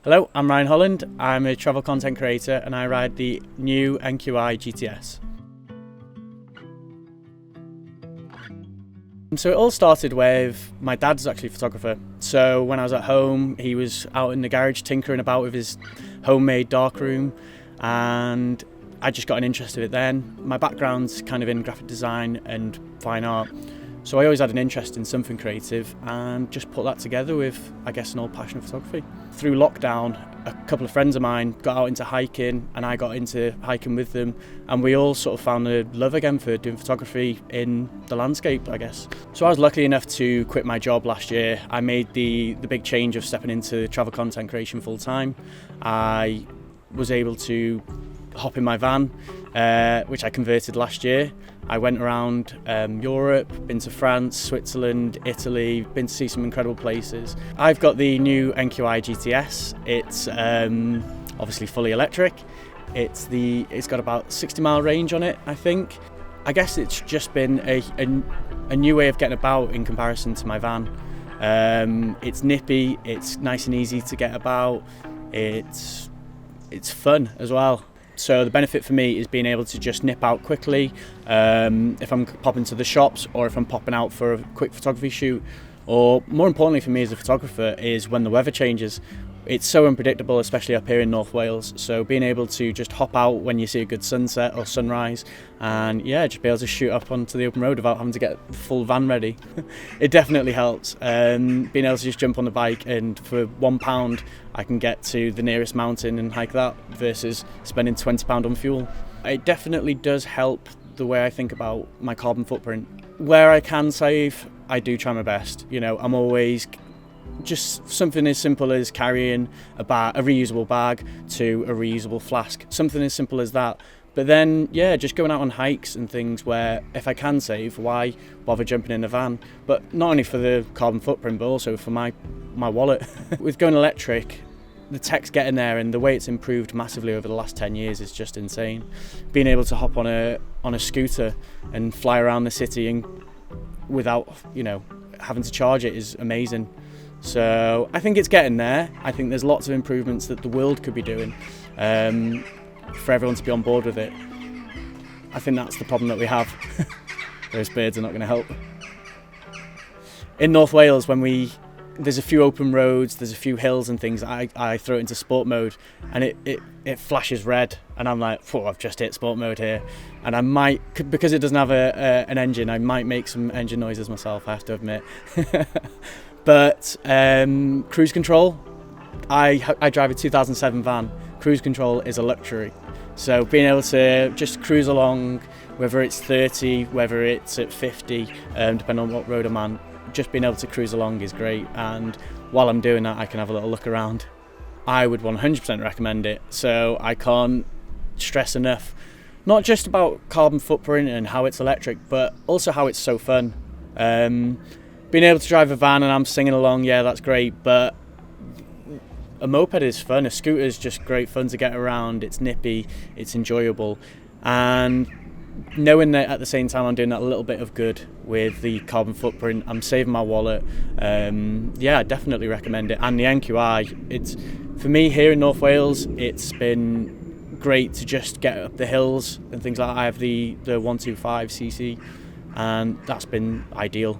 Hello, I'm Ryan Holland. I'm a travel content creator and I ride the new NQI GTS. So it all started with my dad's actually a photographer. So when I was at home, he was out in the garage tinkering about with his homemade darkroom, and I just got an interest in it then. My background's kind of in graphic design and fine art, so I always had an interest in something creative and just put that together with, I guess, an old passion of photography. Through lockdown, a couple of friends of mine got out into hiking and I got into hiking with them, and we all sort of found a love again for doing photography in the landscape, I guess. So I was lucky enough to quit my job last year. I made the big change of stepping into travel content creation full time. I was able to hop in my van, which I converted last year. I went around Europe, been to France, Switzerland, Italy, been to see some incredible places. I've got the new NQI GTS. It's obviously fully electric. It's got about 60-mile range on it, I think. I guess it's just been a new way of getting about in comparison to my van. It's nippy, it's nice and easy to get about, it's fun as well. So the benefit for me is being able to just nip out quickly if I'm popping to the shops or if I'm popping out for a quick photography shoot, or more importantly for me as a photographer is when the weather changes. It's so unpredictable, especially up here in North Wales, so being able to just hop out when you see a good sunset or sunrise and just be able to shoot up onto the open road without having to get the full van ready. It definitely helps. Being able to just jump on the bike and for £1 I can get to the nearest mountain and hike that versus spending £20 on fuel. It definitely does help the way I think about my carbon footprint. Where I can save, I do try my best. You know, I'm always just something as simple as carrying a reusable bag to a reusable flask, something as simple as that. But then just going out on hikes and things where if I can save, why bother jumping in a van? But not only for the carbon footprint but also for my wallet. With going electric, the tech's getting there, and the way it's improved massively over the last 10 years is just insane. Being able to hop on a scooter and fly around the city and without having to charge it is amazing. So I think it's getting there. I think there's lots of improvements that the world could be doing for everyone to be on board with it. I think that's the problem that we have. Those birds are not going to help. In North Wales, there's a few open roads, there's a few hills and things, I throw it into sport mode and it flashes red and I'm like, I've just hit sport mode here. And I might, because it doesn't have an engine, I might make some engine noises myself, I have to admit. But cruise control, I drive a 2007 van. Cruise control is a luxury. So being able to just cruise along, whether it's 30, whether it's at 50, depending on what road I'm on, just being able to cruise along is great. And while I'm doing that, I can have a little look around. I would 100% recommend it. So I can't stress enough, not just about carbon footprint and how it's electric, but also how it's so fun. Being able to drive a van and I'm singing along, that's great, but a moped is fun, a scooter is just great fun to get around, it's nippy, it's enjoyable, and knowing that at the same time I'm doing that little bit of good with the carbon footprint, I'm saving my wallet, I definitely recommend it. And the NQI, for me here in North Wales, it's been great to just get up the hills and things like that. I have the 125cc and that's been ideal.